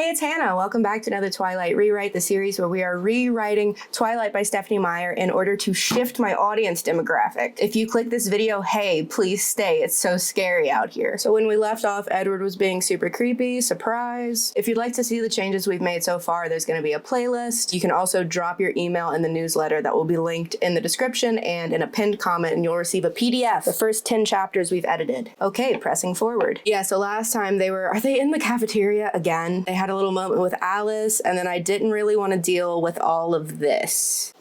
Hey, it's Hannah. Welcome back to another Twilight Rewrite, the series where we are rewriting Twilight by Stephanie Meyer in order to shift my audience demographic. If you click this video, hey, please stay. It's so scary out here. So when we left off, Edward was being super creepy. Surprise. If you'd like to see the changes we've made so far, there's going to be a playlist. You can also drop your email in the newsletter that will be linked in the description and in a pinned comment, and you'll receive a PDF, the first 10 chapters we've edited. Okay, pressing forward. Yeah, so last time are they in the cafeteria again? They had a little moment with Alice, and then I didn't really want to deal with all of this.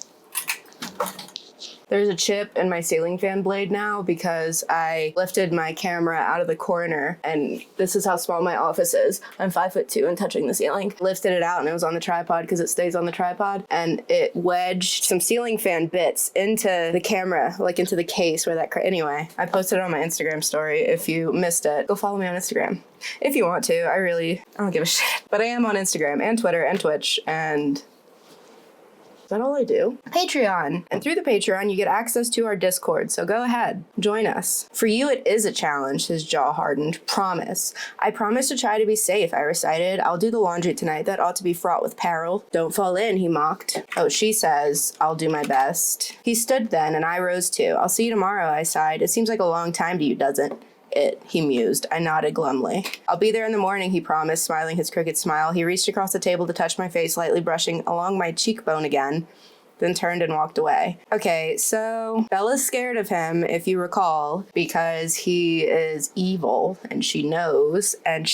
There's a chip in my ceiling fan blade now because I lifted my camera out of the corner, and this is how small my office is. I'm 5'2" and touching the ceiling. Lifted it out and it was on the tripod because it stays on the tripod, and it wedged some ceiling fan bits into the camera, like into the case where that, anyway, I posted it on my Instagram story. If you missed it, go follow me on Instagram. If you want to, I don't give a shit. But I am on Instagram and Twitter and Twitch, and is that all I do? Patreon. And through the Patreon, you get access to our Discord, so go ahead, join us. For you, it is a challenge, his jaw hardened. Promise. I promise to try to be safe, I recited. I'll do the laundry tonight. That ought to be fraught with peril. Don't fall in, he mocked. Oh, she says, I'll do my best. He stood then, and I rose too. I'll see you tomorrow, I sighed. It seems like a long time to you, doesn't it? He mused. I nodded glumly. I'll be there in the morning, he promised, smiling his crooked smile. He reached across the table to touch my face, lightly brushing along my cheekbone again, then turned and walked away. Okay, so Bella's scared of him, if you recall, because he is evil, and she knows, and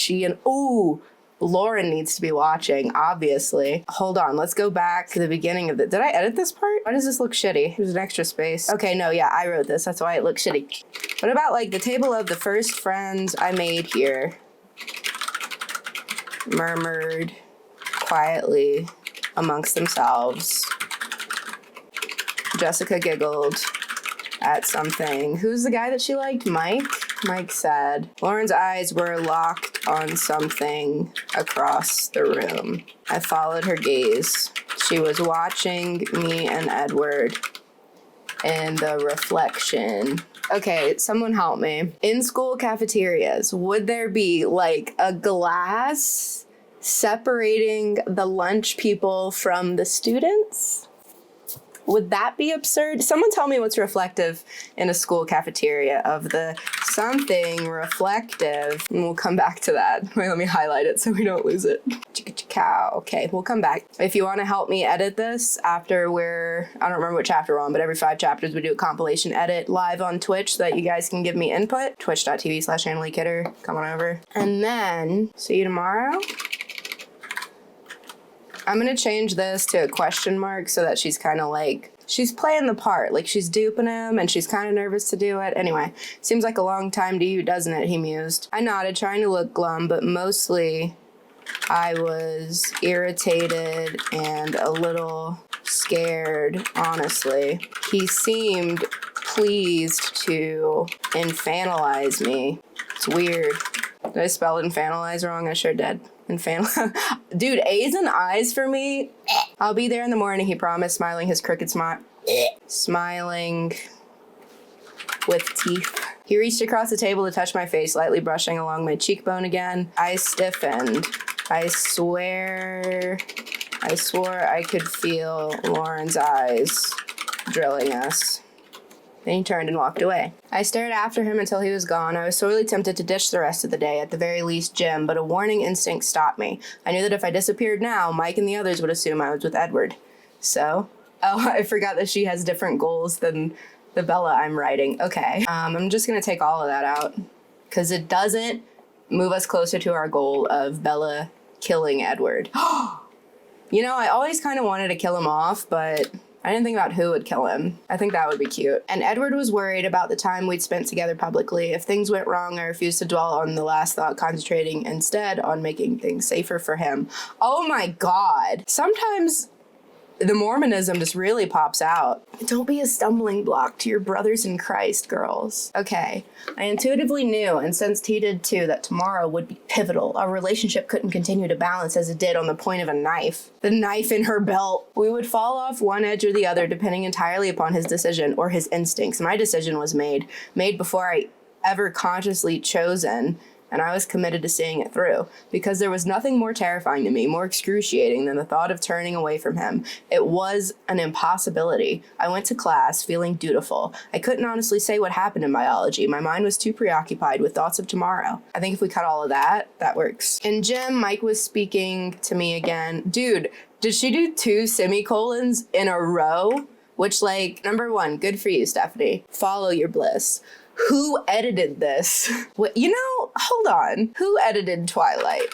Lauren needs to be watching, obviously. Hold on, let's go back to the beginning of it. Did I edit this part? Why does this look shitty? There's an extra space. Okay, no, yeah, I wrote this. That's why it looks shitty. What about, like, the table of the first friends I made here? Murmured quietly amongst themselves. Jessica giggled at something. Who's the guy that she liked? Mike? Mike said. Lauren's eyes were locked on something across the room. I followed her gaze. She was watching me and Edward in the reflection. Okay, someone help me. In school cafeterias, would there be like a glass separating the lunch people from the students? Would that be absurd? Someone tell me what's reflective in a school cafeteria of the something reflective. And we'll come back to that. Wait, let me highlight it so we don't lose it. Chicka-chicka. Okay, we'll come back. If you want to help me edit this after I don't remember what chapter we're on, but every 5 chapters we do a compilation edit live on Twitch so that you guys can give me input. Twitch.tv/HannahLeeKidder. Come on over. And then, see you tomorrow. I'm going to change this to a question mark so that she's kind of like, she's playing the part. Like, she's duping him and she's kind of nervous to do it. Anyway, seems like a long time to you, doesn't it? He mused. I nodded, trying to look glum, but mostly I was irritated and a little scared, honestly. He seemed pleased to infantilize me. It's weird. Did I spell infantilize wrong? I sure did. Dude, A's and I's for me. I'll be there in the morning, he promised, smiling his crooked smile. Smiling with teeth. He reached across the table to touch my face, lightly brushing along my cheekbone again. I stiffened. I swore I could feel Lauren's eyes drilling us. Then he turned and walked away. I stared after him until he was gone. I was sorely tempted to ditch the rest of the day, at the very least Jim, but a warning instinct stopped me. I knew that if I disappeared now, Mike and the others would assume I was with Edward. So, I forgot that she has different goals than the Bella I'm writing. Okay, I'm just gonna take all of that out, because it doesn't move us closer to our goal of Bella killing Edward. You know, I always kind of wanted to kill him off, but I didn't think about who would kill him. I think that would be cute. And Edward was worried about the time we'd spent together publicly. If things went wrong, I refused to dwell on the last thought, concentrating instead on making things safer for him. Oh my God. Sometimes the Mormonism just really pops out. Don't be a stumbling block to your brothers in Christ, girls. Okay, I intuitively knew, and sensed he did too, that tomorrow would be pivotal. Our relationship couldn't continue to balance as it did on the point of a knife. The knife in her belt. We would fall off one edge or the other, depending entirely upon his decision or his instincts. My decision was made before I ever consciously chosen and I was committed to seeing it through, because there was nothing more terrifying to me, more excruciating than the thought of turning away from him. It was an impossibility. I went to class feeling dutiful. I couldn't honestly say what happened in biology. My mind was too preoccupied with thoughts of tomorrow. I think if we cut all of that, that works. In gym, Mike was speaking to me again. Dude, did she do 2 semicolons in a row? Which, like, number 1, good for you, Stephanie. Follow your bliss. Who edited this? You know, hold on. Who edited Twilight?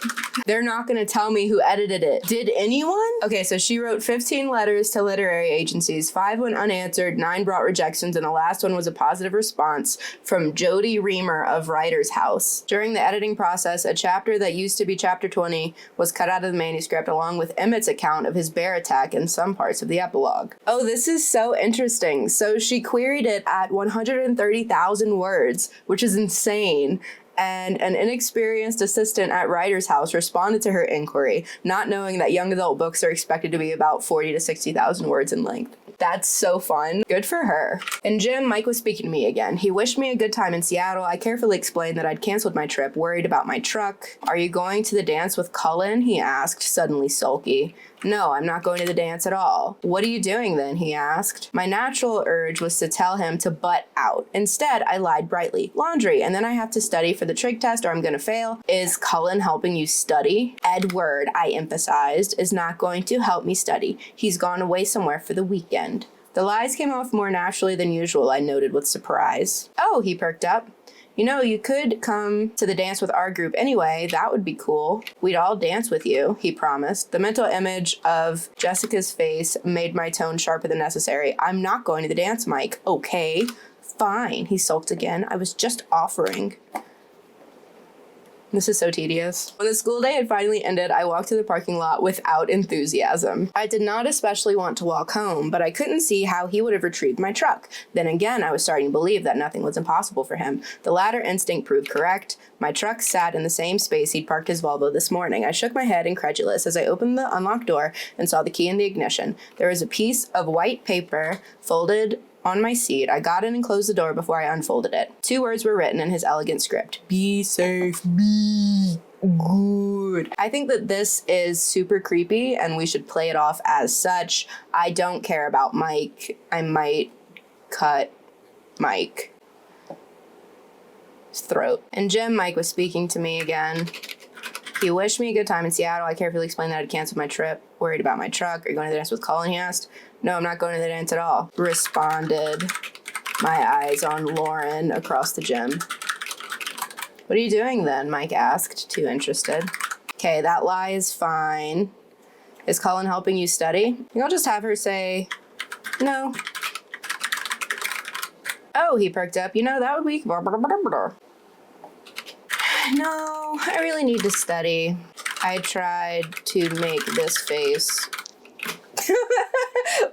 They're not going to tell me who edited it. Did anyone? Okay, so she wrote 15 letters to literary agencies. 5 went unanswered, 9 brought rejections, and the last one was a positive response from Jody Reamer of Writer's House. During the editing process, a chapter that used to be chapter 20 was cut out of the manuscript, along with Emmett's account of his bear attack and some parts of the epilogue. Oh, this is so interesting. So she queried it at 130,000 words, which is insane. And an inexperienced assistant at Writer's House responded to her inquiry, not knowing that young adult books are expected to be about 40 to 60,000 words in length. That's so fun. Good for her. In gym, Mike was speaking to me again. He wished me a good time in Seattle. I carefully explained that I'd canceled my trip, worried about my truck. Are you going to the dance with Cullen? He asked, suddenly sulky. No, I'm not going to the dance at all. What are you doing then? He asked. My natural urge was to tell him to butt out. Instead, I lied brightly. Laundry, and then I have to study for the trig test or I'm gonna fail. Is Cullen helping you study? Edward, I emphasized, is not going to help me study. He's gone away somewhere for the weekend. The lies came off more naturally than usual, I noted with surprise. Oh, he perked up. You know, you could come to the dance with our group anyway. That would be cool. We'd all dance with you, he promised. The mental image of Jessica's face made my tone sharper than necessary. I'm not going to the dance, Mike. Okay, fine, he sulked again. I was just offering. This is so tedious. When the school day had finally ended, I walked to the parking lot without enthusiasm. I did not especially want to walk home, but I couldn't see how he would have retrieved my truck. Then again, I was starting to believe that nothing was impossible for him. The latter instinct proved correct. My truck sat in the same space he'd parked his Volvo this morning. I shook my head, incredulous, as I opened the unlocked door and saw the key in the ignition. There was a piece of white paper folded on my seat. I got in and closed the door before I unfolded it. 2 words were written in his elegant script. Be safe, be good. I think that this is super creepy and we should play it off as such. I don't care about Mike. I might cut Mike's throat. In gym, Mike was speaking to me again. He wished me a good time in Seattle. I carefully explained that I'd canceled my trip, worried about my truck. Are you going to the dance with Colin? He asked. No, I'm not going to the dance at all, responded, my eyes on Lauren across the gym. What are you doing then? Mike asked, too interested. Okay, that lie is fine. Is Colin helping you study? I think I'll just have her say, no. Oh, he perked up. You know, that would be... No, I really need to study. I tried to make this face.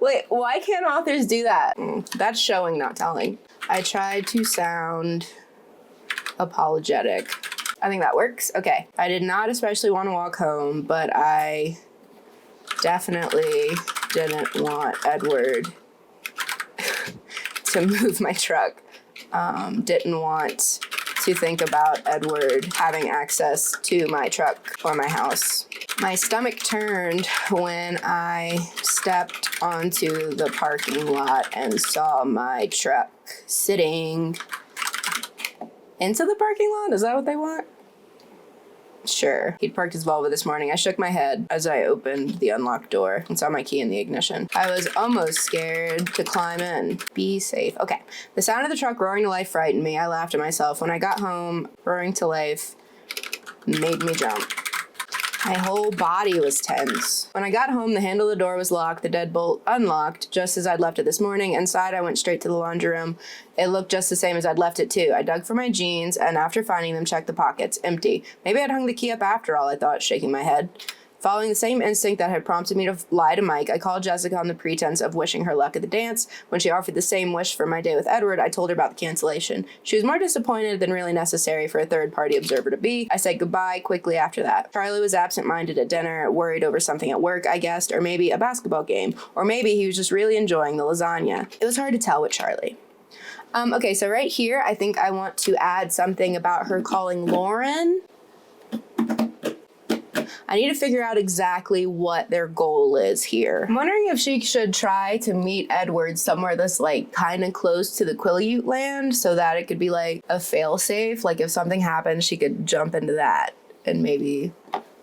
Wait, why can't authors do that? That's showing, not telling. I tried to sound apologetic. I think that works. Okay. I did not especially want to walk home, but I definitely didn't want Edward to move my truck. Didn't want to think about Edward having access to my truck or my house. My stomach turned when I stepped onto the parking lot and saw my truck sitting into the parking lot. Is that what they want? Sure. He'd parked his Volvo this morning. I shook my head as I opened the unlocked door and saw my key in the ignition. I was almost scared to climb in. Be safe. Okay. The sound of the truck roaring to life frightened me. I laughed at myself. When I got home, roaring to life made me jump. My whole body was tense. When I got home, the handle of the door was locked, the deadbolt unlocked, just as I'd left it this morning. Inside, I went straight to the laundry room. It looked just the same as I'd left it too. I dug for my jeans, and after finding them, checked the pockets. Empty. Maybe I'd hung the key up after all, I thought, shaking my head. Following the same instinct that had prompted me to lie to Mike, I called Jessica on the pretense of wishing her luck at the dance. When she offered the same wish for my day with Edward, I told her about the cancellation. She was more disappointed than really necessary for a third-party observer to be. I said goodbye quickly after that. Charlie was absent-minded at dinner, worried over something at work, I guessed, or maybe a basketball game, or maybe he was just really enjoying the lasagna. It was hard to tell with Charlie. Okay, so right here, I think I want to add something about her calling Lauren. I need to figure out exactly what their goal is here. I'm wondering if she should try to meet Edward somewhere that's like kind of close to the Quileute land so that it could be like a fail-safe. Like if something happens, she could jump into that and maybe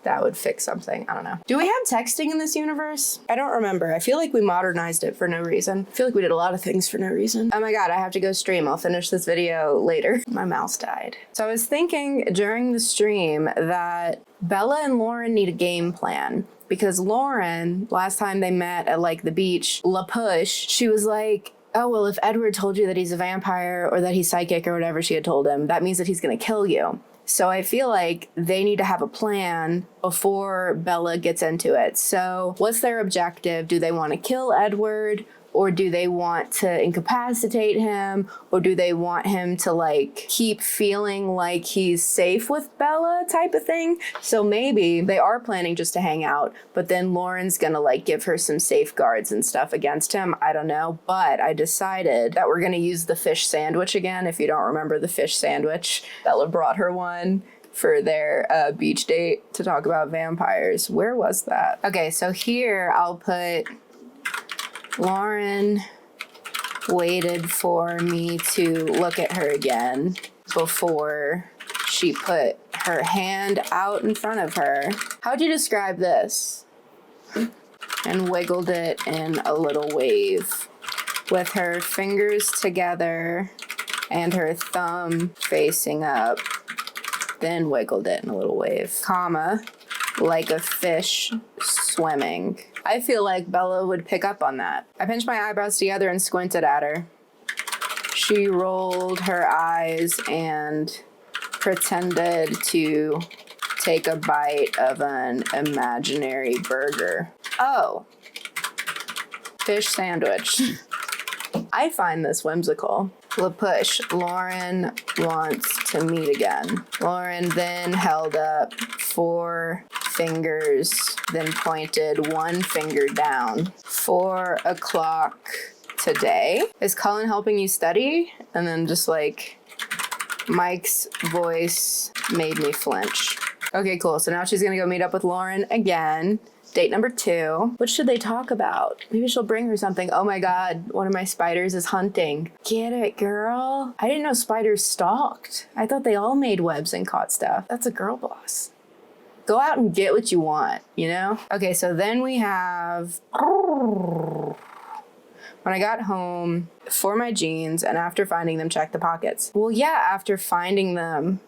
that would fix something. I don't know. Do we have texting in this universe? I don't remember. I feel like we modernized it for no reason. I feel like we did a lot of things for no reason. Oh my god, I have to go stream. I'll finish this video later. My mouse died. So I was thinking during the stream that Bella and Lauren need a game plan. Because Lauren, last time they met at like the beach, La Push, she was like, oh, well, if Edward told you that he's a vampire or that he's psychic or whatever she had told him, that means that he's gonna kill you. So I feel like they need to have a plan before Bella gets into it. So what's their objective? Do they want to kill Edward? Or do they want to incapacitate him? Or do they want him to like keep feeling like he's safe with Bella type of thing? So maybe they are planning just to hang out, but then Lauren's gonna like give her some safeguards and stuff against him. I don't know, but I decided that we're gonna use the fish sandwich again. If you don't remember the fish sandwich, Bella brought her one for their beach date to talk about vampires. Where was that? Okay, so here I'll put Lauren waited for me to look at her again before she put her hand out in front of her. How'd you describe this? And wiggled it in a little wave with her fingers together and her thumb facing up. Then wiggled it in a little wave, comma, like a fish swimming. I feel like Bella would pick up on that. I pinched my eyebrows together and squinted at her. She rolled her eyes and pretended to take a bite of an imaginary burger. Oh, fish sandwich. I find this whimsical. La Push, Lauren wants to meet again. Lauren then held up 4 fingers, then pointed 1 finger down. 4 o'clock today. Is Cullen helping you study? And then just like Mike's voice made me flinch. Okay, cool. So now she's gonna go meet up with Lauren again. Date number 2. What should they talk about? Maybe she'll bring her something. Oh my god, one of my spiders is hunting. Get it, girl? I didn't know spiders stalked. I thought they all made webs and caught stuff. That's a girl boss. Go out and get what you want, you know? Okay, so then we have... When I got home for my jeans and after finding them, check the pockets. Well, yeah, after finding them,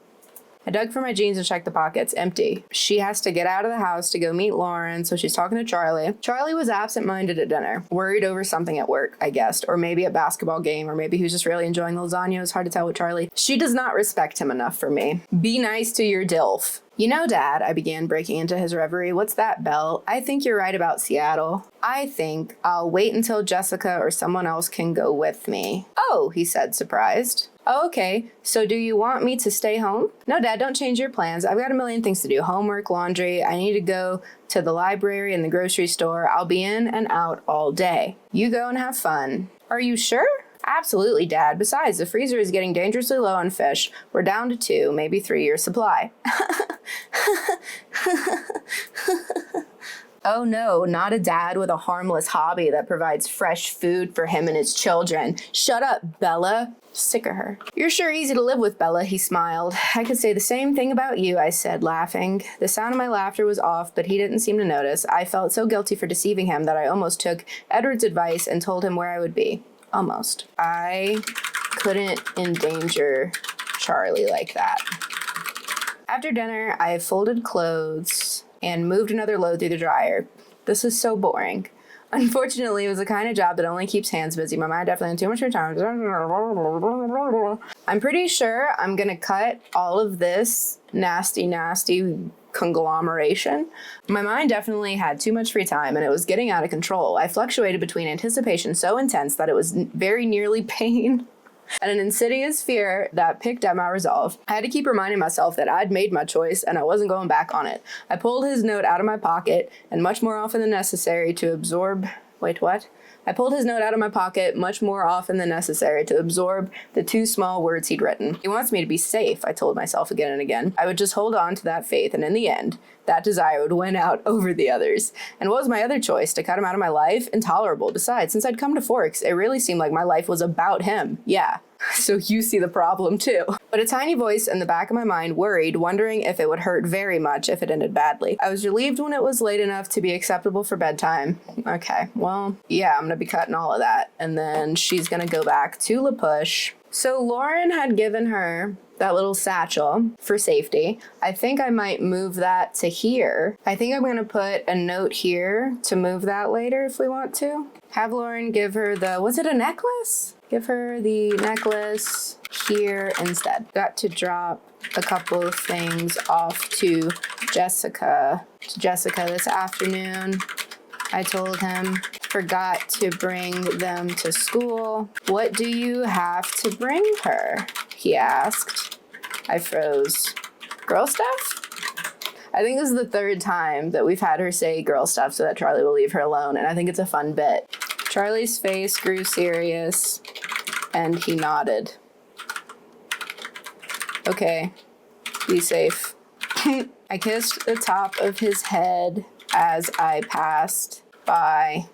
I dug for my jeans and checked the pockets, empty. She has to get out of the house to go meet Lauren, so she's talking to Charlie. Charlie was absent-minded at dinner, worried over something at work, I guessed, or maybe a basketball game, or maybe he was just really enjoying the lasagna. It was hard to tell with Charlie. She does not respect him enough for me. Be nice to your DILF. You know, Dad, I began breaking into his reverie. What's that, Belle? I think you're right about Seattle. I think I'll wait until Jessica or someone else can go with me. Oh, he said, surprised. Oh, okay. So do you want me to stay home? No, Dad, don't change your plans. I've got a million things to do. Homework, laundry. I need to go to the library and the grocery store. I'll be in and out all day. You go and have fun. Are you sure? Absolutely, Dad. Besides, the freezer is getting dangerously low on fish. We're down to 2, maybe 3 years supply. Oh no, not a dad with a harmless hobby that provides fresh food for him and his children. Shut up, Bella. Sick of her. You're sure easy to live with, Bella, he smiled. I could say the same thing about you, I said, laughing. The sound of my laughter was off, but he didn't seem to notice. I felt so guilty for deceiving him that I almost took Edward's advice and told him where I would be. Almost. I couldn't endanger Charlie like that. After dinner, I folded clothes and moved another load through the dryer. This is so boring. Unfortunately, it was the kind of job that only keeps hands busy. My mind definitely had too much free time. I'm pretty sure I'm gonna cut all of this nasty conglomeration. My mind definitely had too much free time and it was getting out of control. I fluctuated between anticipation so intense that it was very nearly pain and an insidious fear that picked at my resolve. I had to keep reminding myself that I'd made my choice and I wasn't going back on it. I pulled his note out of my pocket and much more often than necessary to absorb... Wait, what? I pulled his note out of my pocket much more often than necessary to absorb the 2 small words he'd written. He wants me to be safe, I told myself again and again. I would just hold on to that faith, and in the end, that desire would win out over the others. And what was my other choice? To cut him out of my life? Intolerable. Besides, since I'd come to Forks, it really seemed like my life was about him. Yeah. So you see the problem too. But a tiny voice in the back of my mind worried, wondering if it would hurt very much if it ended badly. I was relieved when it was late enough to be acceptable for bedtime. Okay, well, yeah, I'm gonna be cutting all of that. And then she's gonna go back to La Push. So Lauren had given her that little satchel for safety. I think I might move that to here. I think I'm gonna put a note here to move that later if we want to. Have Lauren give her the, was it a necklace? Give her the necklace here instead. Got to drop a couple of things off to Jessica this afternoon. I told him, forgot to bring them to school. What do you have to bring her? He asked. I froze. Girl stuff? I think this is the 3rd time that we've had her say girl stuff so that Charlie will leave her alone, and I think it's a fun bit. Charlie's face grew serious, and he nodded. Okay, be safe. I kissed the top of his head as I passed by,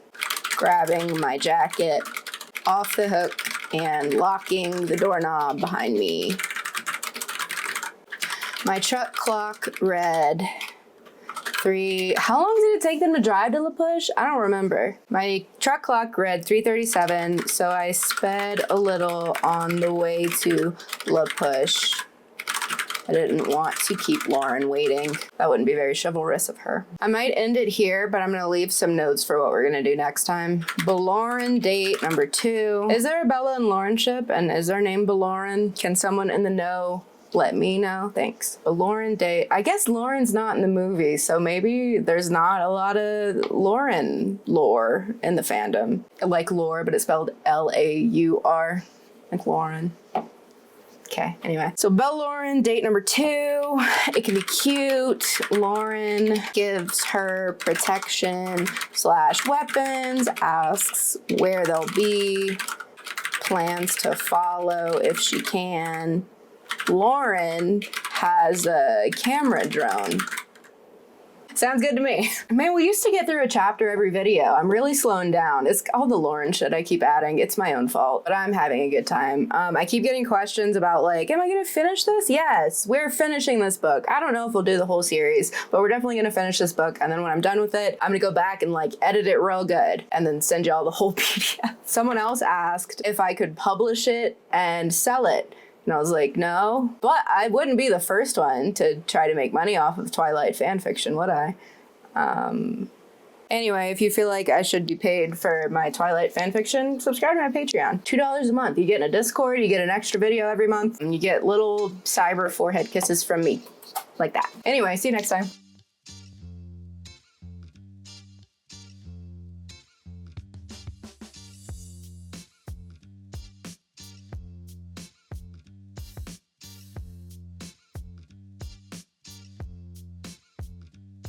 grabbing my jacket off the hook and locking the doorknob behind me. My truck clock read 3. How long did it take them to drive to La Push? I don't remember. My truck clock read 3:37, so I sped a little on the way to La Push. I didn't want to keep Lauren waiting. That wouldn't be very chivalrous of her. I might end it here, but I'm gonna leave some notes for what we're gonna do next time. Belauren date number 2. Is there a Bella and Lauren ship? And is their name Belauren? Can someone in the know let me know? Thanks. Belauren date. I guess Lauren's not in the movie, so maybe there's not a lot of Lauren lore in the fandom. Like lore, but it's spelled L-A-U-R. Like Lauren. Okay, anyway. So Belauren, date number 2. It can be cute. Lauren gives her protection/weapons, asks where they'll be, plans to follow if she can. Lauren has a camera drone. Sounds good to me. Man, we used to get through a chapter every video. I'm really slowing down. It's all the Lauren shit I keep adding. It's my own fault, but I'm having a good time. I keep getting questions about like, am I gonna finish this? Yes, we're finishing this book. I don't know if we'll do the whole series, but we're definitely gonna finish this book. And then when I'm done with it, I'm gonna go back and like edit it real good and then send y'all the whole PDF. Someone else asked if I could publish it and sell it. And I was like, no, but I wouldn't be the first one to try to make money off of Twilight fanfiction, would I? Anyway, if you feel like I should be paid for my Twilight fanfiction, subscribe to my Patreon. $2 a month. You get in a Discord, you get an extra video every month, and you get little cyber forehead kisses from me. Like that. Anyway, see you next time.